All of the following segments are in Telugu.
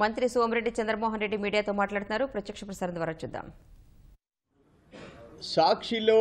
మంత్రి సోమిరెడ్డి చంద్రమోహన్ రెడ్డి మీడియాతో మాట్లాడుతున్నారు. ప్రత్యక్ష ప్రసారం ద్వారా చూద్దాం. సాక్షిలో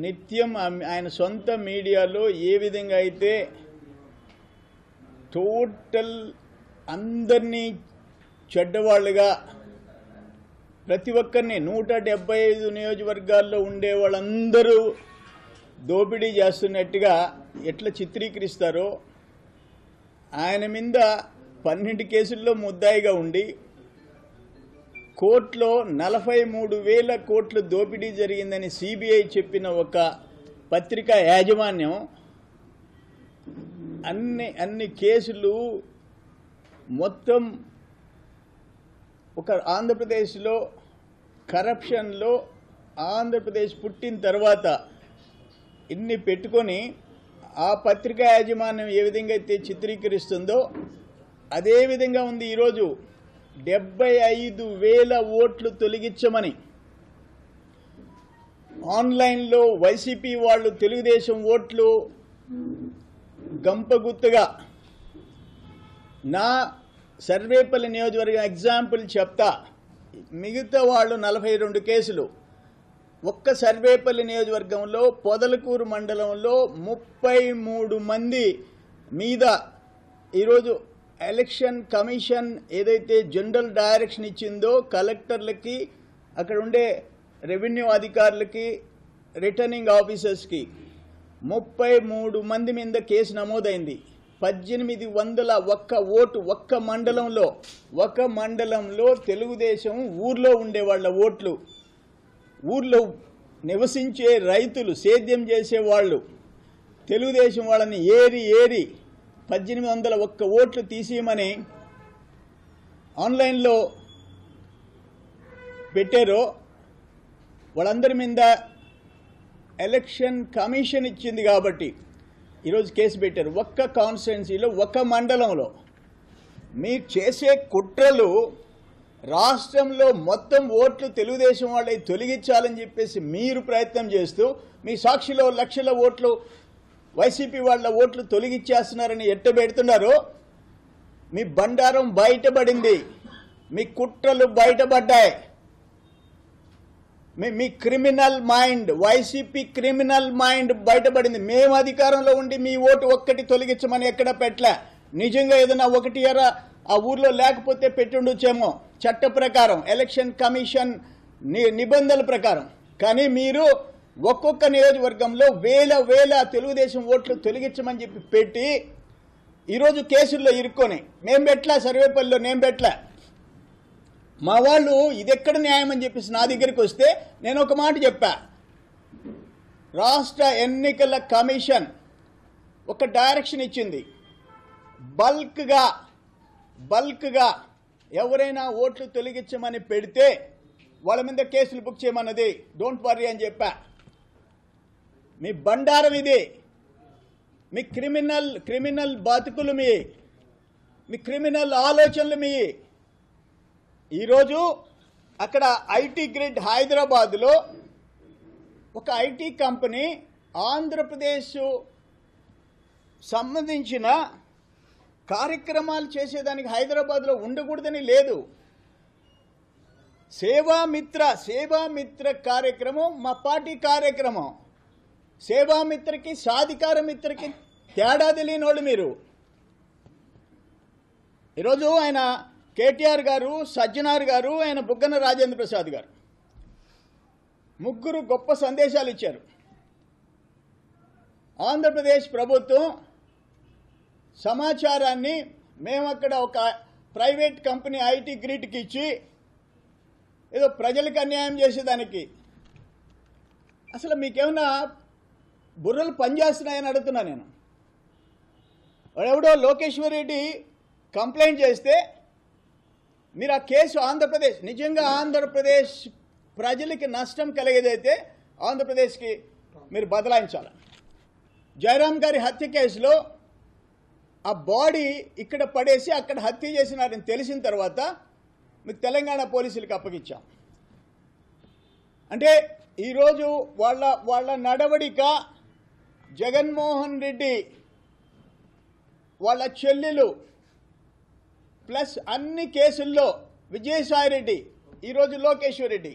నిత్యం ఆయన సొంత మీడియాలో ఏ విధంగా అయితే టోటల్ అందరినీ చెడ్డవాళ్ళుగా ప్రతి ఒక్కరిని 175 నియోజకవర్గాల్లో ఉండే వాళ్ళందరూ దోపిడీ చేస్తున్నట్టుగా ఎట్లా చిత్రీకరిస్తారో ఆయన మీద 12 కేసుల్లో ముద్దాయిగా ఉండి కోర్టులో 43,000 కోట్ల దోపిడీ జరిగిందని సిబిఐ చెప్పిన ఒక పత్రికా యాజమాన్యం అన్ని కేసులు మొత్తం ఒక ఆంధ్రప్రదేశ్లో కరప్షన్లో ఆంధ్రప్రదేశ్ పుట్టిన తర్వాత ఇన్ని పెట్టుకొని ఆ పత్రికా యాజమాన్యం ఏ విధంగా అయితే చిత్రీకరిస్తుందో అదే విధంగా ఉంది. ఈరోజు 75,000 ఓట్లు తొలగించమని ఆన్లైన్లో వైసీపీ వాళ్ళు తెలుగుదేశం ఓట్లు గంపగుత్తగా నా సర్వేపల్లి నియోజకవర్గం ఎగ్జాంపుల్ చెప్తా. మిగతా వాళ్ళు 42 కేసులు. ఒక్క సర్వేపల్లి నియోజకవర్గంలో పొదలకూరు మండలంలో 33 మంది మీద ఈరోజు ఎలక్షన్ కమిషన్ ఏదైతే జనరల్ డైరెక్షన్ ఇచ్చిందో కలెక్టర్లకి, అక్కడ ఉండే రెవెన్యూ అధికారులకి, రిటర్నింగ్ ఆఫీసర్స్కి 33 మంది మీద కేసు నమోదైంది. 1800 ఒక్క ఓటు ఒక్క మండలంలో తెలుగుదేశం ఊర్లో ఉండే వాళ్ళ ఓట్లు, ఊర్లో నివసించే రైతులు, సేద్యం చేసేవాళ్ళు తెలుగుదేశం వాళ్ళని ఏరి 1800 ఒక్క ఓట్లు తీసేయమని ఆన్లైన్లో పెట్టారో వాళ్ళందరి మీద ఎలక్షన్ కమిషన్ ఇచ్చింది కాబట్టి ఈరోజు కేసు పెట్టారు. ఒక్క కాన్స్టిట్యున్సీలో ఒక్క మండలంలో మీరు చేసే కుట్రలు రాష్ట్రంలో మొత్తం ఓట్లు తెలుగుదేశం వాళ్ళని తొలగించాలని చెప్పేసి మీరు ప్రయత్నం చేస్తూ మీ సాక్షిలో లక్షల ఓట్లు వైసీపీ వాళ్ళ ఓట్లు తొలగించేస్తున్నారని ఎట్టబెడుతున్నారో మీ బండారం బయటపడింది, మీ కుట్రలు బయటపడ్డాయి. మీ criminal mind, YCP criminal mind బయటపడింది. మేము అధికారంలో ఉండి మీ ఓటు ఒక్కటి తొలగించమని ఎక్కడ పెట్టలే. నిజంగా ఏదైనా ఒకటి ఎరా ఆ ఊర్లో లేకపోతే పెట్టుండొచ్చేమో చట్ట ప్రకారం, ఎలక్షన్ కమిషన్ నిబంధనల ప్రకారం. కానీ మీరు ఒక్కొక్క నియోజకవర్గంలో వేల తెలుగుదేశం ఓట్లు తొలగించమని చెప్పి పెట్టి ఈరోజు కేసుల్లో ఇరుక్కొని మేము పెట్టలే, సర్వేపల్లిలో నేను పెట్టలే. మా వాళ్ళు ఇదెక్కడ న్యాయం అని చెప్పేసి నా దగ్గరికి వస్తే నేను ఒక మాట చెప్పా. రాష్ట్ర ఎన్నికల కమిషన్ ఒక డైరెక్షన్ ఇచ్చింది. బల్క్గా ఎవరైనా ఓట్లు తొలగించమని పెడితే వాళ్ళ మీద కేసులు బుక్ చేయమన్నది. డోంట్ వర్రీ అని చెప్పా. మీ బండారం ఇది, మీ క్రిమినల్ బతుకులు, మీ క్రిమినల్ ఆలోచనలు మీ. ఈరోజు అక్కడ ఐటీ గ్రిడ్ హైదరాబాద్లో ఒక ఐటీ కంపెనీ ఆంధ్రప్రదేశ్ సంబంధించిన కార్యక్రమాలు చేసేదానికి హైదరాబాద్లో ఉండకూడదని లేదు. సేవామిత్ర కార్యక్రమం మా పార్టీ కార్యక్రమం. సేవామిత్రకి సాధికార మిత్రకి తేడా తెలియని వాళ్ళు మీరు. ఈరోజు ఆయన కేటీఆర్ గారు, సజ్జనార్ గారు, ఆయన బుగ్గన రాజేంద్ర ప్రసాద్ గారు ముగ్గురు గొప్ప సందేశాలు ఇచ్చారు. ఆంధ్రప్రదేశ్ ప్రభుత్వం సమాచారాన్ని మేము అక్కడ ఒక ప్రైవేట్ కంపెనీ ఐటీ గ్రిడ్కి ఇచ్చి ఏదో ప్రజలకు అన్యాయం చేసేదానికి అసలు మీకేమన్నా బుర్రలు పనిచేస్తున్నాయని అడుగుతున్నా నేను. వాడెవడో లోకేశ్వర్ రెడ్డి కంప్లైంట్ చేస్తే మీరు ఆ కేసు ఆంధ్రప్రదేశ్, నిజంగా ఆంధ్రప్రదేశ్ ప్రజలకి నష్టం కలిగేదైతే ఆంధ్రప్రదేశ్కి మీరు బదలాయించాలి. జయరాం గారి హత్య కేసులో ఆ బాడీ ఇక్కడ పడేసి అక్కడ హత్య చేసినారని తెలిసిన తర్వాత మీకు తెలంగాణ పోలీసులకు అప్పగించాం. అంటే ఈరోజు వాళ్ళ నడవడిక జగన్మోహన్ రెడ్డి వాళ్ళ చెల్లెలు ప్లస్ అన్ని కేసుల్లో విజయసాయిరెడ్డి, ఈరోజు లోకేశ్వర్ రెడ్డి,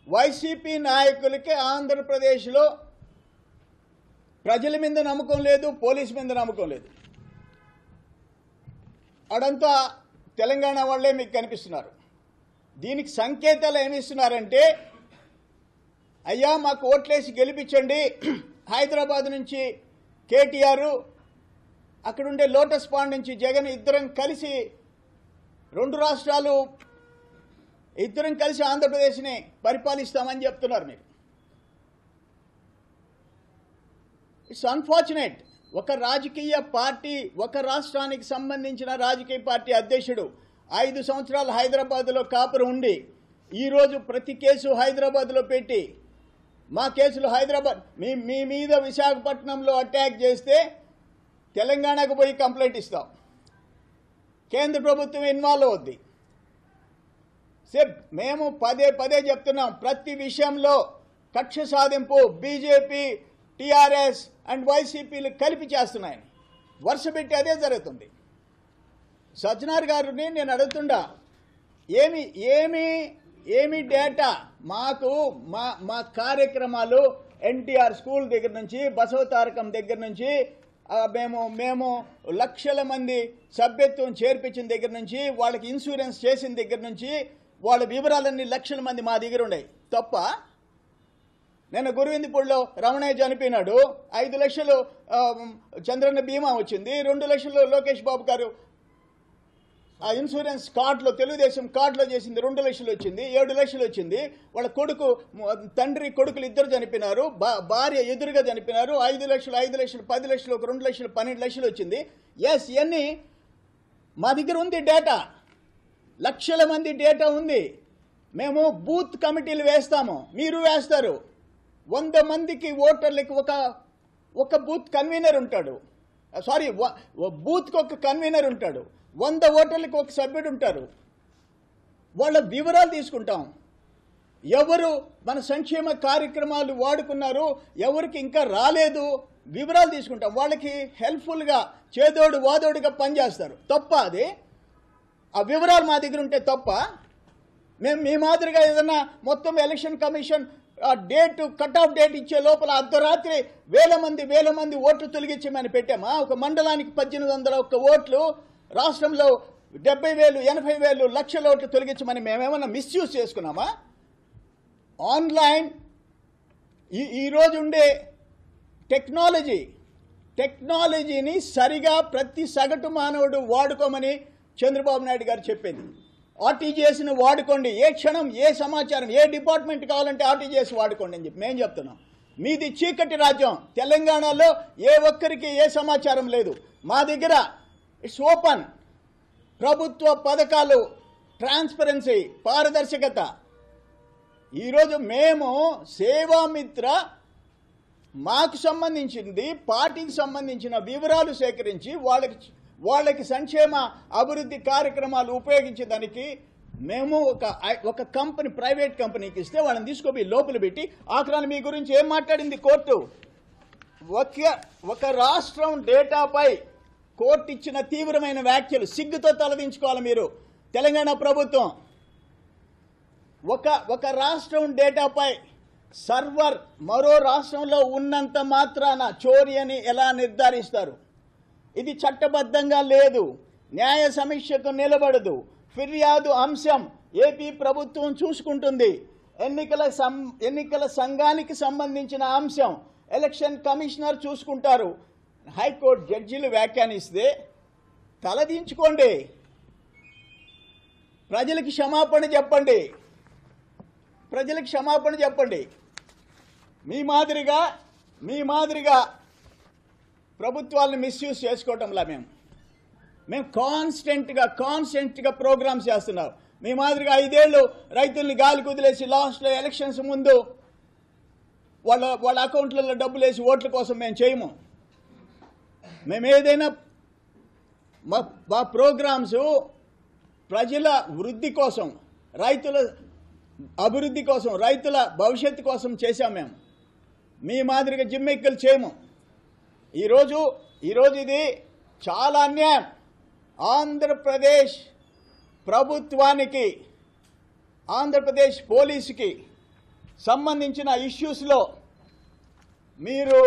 వైసీపీ నాయకులకి ఆంధ్రప్రదేశ్లో ప్రజల మీద నమ్మకం లేదు, పోలీసు మీద నమ్మకం లేదు. అడంతా తెలంగాణ వాళ్ళే మీకు కనిపిస్తున్నారు. దీనికి సంకేతాలు ఏమిస్తున్నారంటే, అయ్యా మాకు ఓట్లేసి గెలిపించండి, హైదరాబాద్ నుంచి కేటీఆర్, అక్కడుండే లోటస్ పాండ్ నుంచి జగన్, ఇద్దరం కలిసి 2 రాష్ట్రాలు ఇద్దరం కలిసి ఆంధ్రప్రదేశ్ని పరిపాలిస్తామని చెప్తున్నారు మీరు. It's unfortunate. ఒక రాజకీయ పార్టీ, ఒక రాష్ట్రానికి సంబంధించిన రాజకీయ పార్టీ అధ్యక్షుడు 5 సంవత్సరాలు హైదరాబాద్లో కాపురం ఉండి ఈరోజు ప్రతి కేసు హైదరాబాద్లో పెట్టి, మా కేసులు హైదరాబాద్, మీ మీద విశాఖపట్నంలో అటాక్ చేస్తే తెలంగాణకు పోయి కంప్లైంట్ ఇస్తాం, కేంద్ర ప్రభుత్వం ఇన్వాల్వ్ అవుద్ది. మేము పదే చెప్తున్నాం, ప్రతి విషయంలో కక్ష సాధింపు బీజేపీ, టీఆర్ఎస్ అండ్ వైసీపీలు కలిపి చేస్తున్నాయని వరుస పెట్టి అదే జరుగుతుంది. సజ్జనార్ గారిని నేను అడుగుతుండా, ఏమి డేటా మాకు, మా కార్యక్రమాలు ఎన్టీఆర్ స్కూల్ దగ్గర నుంచి, బసవతారకం దగ్గర నుంచి, మేము లక్షల మంది సభ్యత్వం చేర్పించిన దగ్గర నుంచి, వాళ్ళకి ఇన్సూరెన్స్ చేసిన దగ్గర నుంచి, వాళ్ళ వివరాలన్నీ లక్షల మంది మా దగ్గర ఉన్నాయి. తప్ప నేను గురువిందపూడిలో రమణయ్య చనిపోయినాడు, 5 లక్షలు చంద్రన్న బీమా వచ్చింది, 2 లక్షలు లోకేష్ బాబు గారు ఆ ఇన్సూరెన్స్ కార్డులో, తెలుగుదేశం కార్డులో చేసింది 2 లక్షలు వచ్చింది, 7 లక్షలు వచ్చింది. వాళ్ళ కొడుకు, తండ్రి కొడుకులు ఇద్దరు చనిపోయినారు, భార్య ఎదురుగా చనిపోయినారు. 5 లక్షలు 10 లక్షలు, ఒక 2 లక్షలు 12 లక్షలు వచ్చింది. ఎస్, ఇవన్నీ మా దగ్గర ఉంది డేటా, లక్షల మంది డేటా ఉంది. మేము బూత్ కమిటీలు వేస్తాము, మీరు వేస్తారు. 100 మందికి ఓటర్లకి ఒక బూత్ కన్వీనర్ ఉంటాడు, బూత్కి ఒక కన్వీనర్ ఉంటాడు, 100 ఓటర్లకు ఒక సభ్యుడు ఉంటారు. వాళ్ళ వివరాలు తీసుకుంటాం, ఎవరు మన సంక్షేమ కార్యక్రమాలు వాడుకున్నారు, ఎవరికి ఇంకా రాలేదు, వివరాలు తీసుకుంటాం. వాళ్ళకి హెల్ప్ఫుల్గా చేదోడు వాదోడుగా పనిచేస్తారు. తప్ప అది ఆ వివరాలు మా దగ్గర ఉంటే తప్ప, మేము మీ మాదిరిగా ఏదన్నా మొత్తం ఎలక్షన్ కమిషన్ ఆ డేట్, కట్ ఆఫ్ డేట్ ఇచ్చే లోపల అర్ధరాత్రి వేల మంది ఓట్లు తొలగించమని పెట్టామా? ఒక మండలానికి 1801 ఓట్లు, రాష్ట్రంలో 70,000, 80,000, లక్షల ఓట్లు తొలగించమని మేమేమన్నా మిస్యూజ్ చేసుకున్నామా? ఆన్లైన్ ఈరోజు ఉండే టెక్నాలజీని సరిగా ప్రతి సగటు మానవుడు వాడుకోమని చంద్రబాబు నాయుడు గారు చెప్పింది. ఆర్టీజీఎస్ని వాడుకోండి, ఏ క్షణం ఏ సమాచారం, ఏ డిపార్ట్మెంట్ కావాలంటే ఆర్టీజీఎస్ వాడుకోండి అని చెప్పి మేము చెప్తున్నాం. మీది చీకటి రాజ్యం. తెలంగాణలో ఏ ఒక్కరికి ఏ సమాచారం లేదు. మా దగ్గర ఇట్స్ ఓపెన్. ప్రభుత్వ పథకాలు, ట్రాన్స్పరెన్సీ, పారదర్శకత. ఈరోజు మేము సేవామిత్ర మాకు సంబంధించింది, పార్టీకి సంబంధించిన వివరాలు సేకరించి వాళ్ళకి సంక్షేమ అభివృద్ధి కార్యక్రమాలు ఉపయోగించేదానికి మేము ఒక కంపెనీ, ప్రైవేట్ కంపెనీకి ఇస్తే వాళ్ళని తీసుకుపోయి లోపల పెట్టి, ఆఖరాన్ని మీ గురించి ఏం మాట్లాడింది కోర్టు? ఒక రాష్ట్రం డేటాపై కోర్టు ఇచ్చిన తీవ్రమైన వ్యాఖ్యలు, సిగ్గుతో తలదించుకోవాలి మీరు తెలంగాణ ప్రభుత్వం. ఒక రాష్ట్రం డేటాపై సర్వర్ మరో రాష్ట్రంలో ఉన్నంత మాత్రాన చోరీ అని ఎలా నిర్ధారిస్తారు? ఇది చట్టబద్ధంగా లేదు, న్యాయ సమీక్షకు నిలబడదు. ఫిర్యాదు అంశం ఏపీ ప్రభుత్వం చూసుకుంటుంది. ఎన్నికల సంఘానికి సంబంధించిన అంశం ఎలక్షన్ కమిషనర్ చూసుకుంటారు. హైకోర్టు జడ్జీలు వ్యాఖ్యానిస్తే తలదించుకోండి, ప్రజలకు క్షమాపణ చెప్పండి. మీ మాదిరిగా ప్రభుత్వాలను మిస్యూజ్ చేసుకోవటంలా మేము కాన్స్టెంట్గా ప్రోగ్రామ్స్ చేస్తున్నాం. మీ మాదిరిగా 5 ఏళ్ళు రైతుల్ని గాలి కుదిలేసి లాస్ట్లో ఎలక్షన్స్ ముందు వాళ్ళ అకౌంట్లలో డబ్బులు వేసి ఓట్ల కోసం మేము చేయము. మేము ఏదైనా మా ప్రోగ్రామ్స్ ప్రజల వృద్ధి కోసం, రైతుల అభివృద్ధి కోసం, రైతుల భవిష్యత్తు కోసం చేశాం. మేము మీ మాదిరిగా జిమ్మెక్కులు చేయము. ఈరోజు ఇది చాలా అన్యాయం. ఆంధ్రప్రదేశ్ ప్రభుత్వానికి, ఆంధ్రప్రదేశ్ పోలీసుకి సంబంధించిన ఇష్యూస్లో మీరు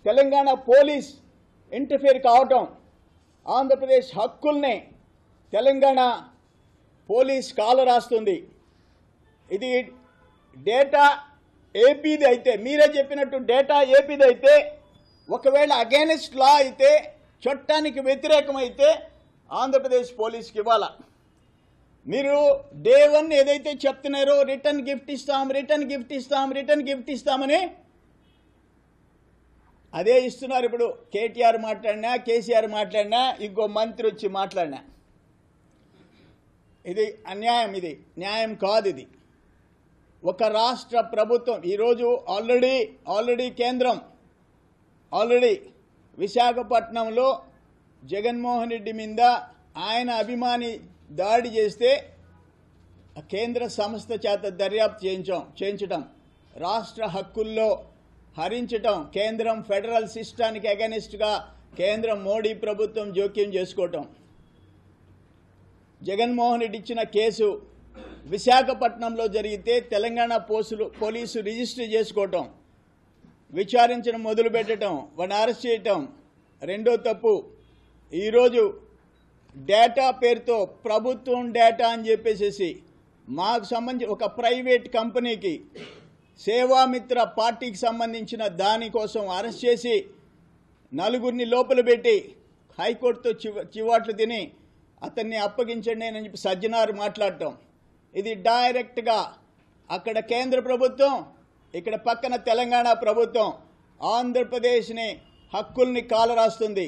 తెలంగాణ పోలీస్ ఇంటర్ఫియర్ కావటం, ఆంధ్రప్రదేశ్ హక్కుల్ని తెలంగాణ పోలీస్ కాలరాస్తుంది. ఇది డేటా ఏపీది అయితే, మీరే చెప్పినట్టు డేటా ఏపీది అయితే, ఒకవేళ అగైనెస్ట్ లా అయితే, చట్టానికి వ్యతిరేకమైతే ఆంధ్రప్రదేశ్ పోలీస్కి ఇవ్వాల. మీరు డే 1 ఏదైతే చెప్తున్నారో రిటర్న్ గిఫ్ట్ ఇస్తాం, రిటర్న్ గిఫ్ట్ ఇస్తాం, రిటర్న్ గిఫ్ట్ ఇస్తామని అదే ఇస్తున్నారు. ఇప్పుడు కేటీఆర్ మాట్లాడినా, కేసీఆర్ మాట్లాడినా, ఇంకో మంత్రి వచ్చి మాట్లాడినా ఇది అన్యాయం, ఇది న్యాయం కాదు. ఇది ఒక రాష్ట్ర ప్రభుత్వం ఈరోజు ఆల్రెడీ కేంద్రం విశాఖపట్నంలో జగన్మోహన్ రెడ్డి మీద ఆయన అభిమాని దాడి చేస్తే కేంద్ర సంస్థ చేత దర్యాప్తు చేయించడం, రాష్ట్ర హక్కుల్లో హరించటం, కేంద్రం ఫెడరల్ సిస్టానికి అగెనిస్ట్గా కేంద్రం మోడీ ప్రభుత్వం జోక్యం చేసుకోవటం, జగన్మోహన్ రెడ్డి ఇచ్చిన కేసు విశాఖపట్నంలో జరిగితే తెలంగాణ పోలీసు రిజిస్టర్ చేసుకోవటం, విచారించడం మొదలుపెట్టడం, వాడిని అరెస్ట్ చేయటం రెండో తప్పు. ఈరోజు డేటా పేరుతో ప్రభుత్వం డేటా అని చెప్పేసి మాకు సంబంధించి ఒక ప్రైవేట్ కంపెనీకి సేవామిత్ర పార్టీకి సంబంధించిన దానికోసం అరెస్ట్ చేసి నలుగురిని లోపల పెట్టి హైకోర్టుతో చివాట్లు తిని అతన్ని అప్పగించండి అని చెప్పి సజ్జనార్ మాట్లాడటం, ఇది డైరెక్ట్గా అక్కడ కేంద్ర ప్రభుత్వం, ఇక్కడ పక్కన తెలంగాణ ప్రభుత్వం ఆంధ్రప్రదేశ్ని హక్కుల్ని కాలరాస్తుంది.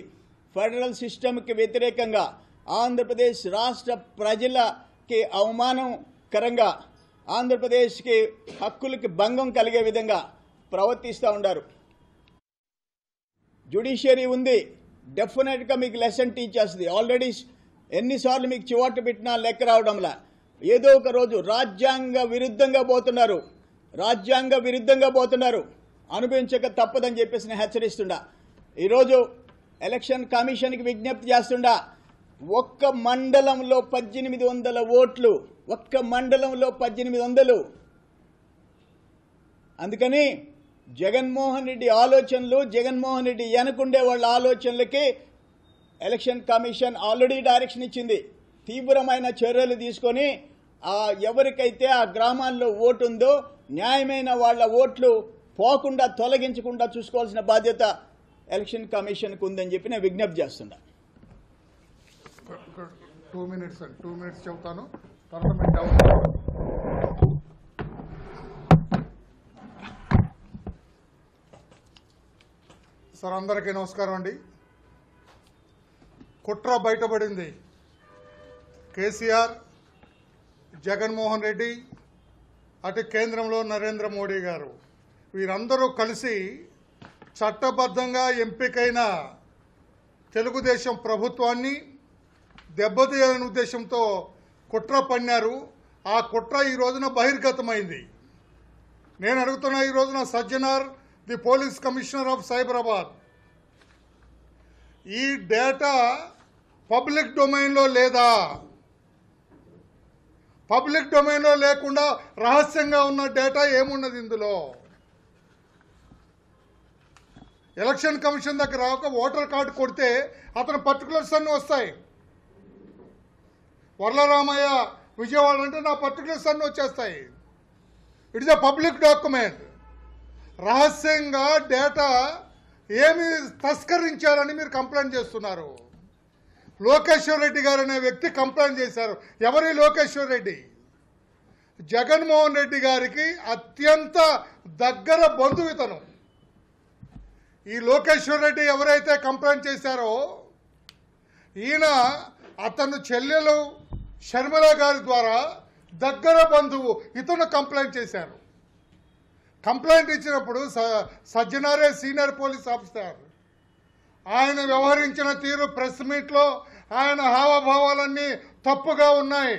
ఫెడరల్ సిస్టమ్కి వ్యతిరేకంగా ఆంధ్రప్రదేశ్ రాష్ట్ర ప్రజలకి అవమానకరంగా, ఆంధ్రప్రదేశ్కి హక్కులకి భంగం కలిగే విధంగా ప్రవర్తిస్తూ ఉన్నారు. జ్యుడిషియరీ ఉంది, డెఫినెట్గా మీకు లెసన్ టీచ్ చేస్తుంది. ఆల్రెడీ ఎన్నిసార్లు మీకు చివాటు పెట్టినా లెక్క రావడంలా ఏదో ఒక రోజు రాజ్యాంగ విరుద్ధంగా పోతున్నారు, అనుభవించక తప్పదని చెప్పేసి నేను హెచ్చరిస్తుండా. ఈరోజు ఎలక్షన్ కమిషన్కి విజ్ఞప్తి చేస్తుండా, ఒక్క మండలంలో 1800 ఓట్లు, ఒక్క మండలంలో 1800. అందుకని జగన్మోహన్ రెడ్డి ఆలోచనలు, జగన్మోహన్ రెడ్డి వెనకుండే వాళ్ళ ఆలోచనలకి ఎలక్షన్ కమిషన్ ఆల్రెడీ డైరెక్షన్ ఇచ్చింది. తీవ్రమైన చర్యలు తీసుకొని ఎవరికైతే ఆ గ్రామాల్లో ఓటు ఉందో న్యాయమైన వాళ్ళ ఓట్లు పోకుండా తొలగించకుండా చూసుకోవాల్సిన బాధ్యత ఎలక్షన్ కమిషన్కు ఉందని చెప్పి నేను విజ్ఞప్తి చేస్తున్నా. 2 మినిట్స్ చెబుతాను. పార్లమెంట్ సార్, అందరికీ నమస్కారం అండి. కుట్ర బయటపడింది. కేసీఆర్, జగన్మోహన్ రెడ్డి, అటు కేంద్రంలో నరేంద్ర మోడీ గారు, వీరందరూ కలిసి చట్టబద్ధంగా ఎంపికైన తెలుగుదేశం ప్రభుత్వాన్ని దెబ్బతీయాలనే ఉద్దేశంతో కుట్ర పన్నారు. ఆ కుట్ర ఈ రోజున బహిర్గతమైంది. నేను అడుగుతున్నా, ఈ రోజున Sajjanar, the police commissioner of Cyberabad, ఈ డేటా పబ్లిక్ డొమైన్లో లేదా? పబ్లిక్ డొమైన్లో లేకుండా రహస్యంగా ఉన్న డేటా ఏమున్నది ఇందులో? ఎలక్షన్ కమిషన్ దగ్గర ఒక ఓటర్ కార్డు కొడితే అతని పర్టికులర్స్ అన్నీ వస్తాయి. వర్లరామయ్య విజయవాడ అంటే నా పర్టికులర్స్ అన్నీ వచ్చేస్తాయి. It is a public document. రహస్యంగా డేటా ఏమి తస్కరించారని మీరు కంప్లైంట్ చేస్తున్నారు. లోకేశ్వర్ రెడ్డి గారు అనే వ్యక్తి కంప్లైంట్ చేశారు. ఎవరి లోకేశ్వర్ రెడ్డి? జగన్మోహన్ రెడ్డి గారికి అత్యంత దగ్గర బంధువితను. ఈ లోకేశ్వర్ రెడ్డి ఎవరైతే కంప్లైంట్ చేశారో ఈయన అతను చెల్లెలు షర్మిల గారి ద్వారా దగ్గర బంధువు ఇతను కంప్లైంట్ చేశారు. కంప్లైంట్ ఇచ్చినప్పుడు సజ్జనారే సీనియర్ పోలీస్ ఆఫీసర్, ఆయన వ్యవహరించిన తీరు, ప్రెస్ మీట్లో ఆయన హావభావాలన్నీ తప్పుగా ఉన్నాయి.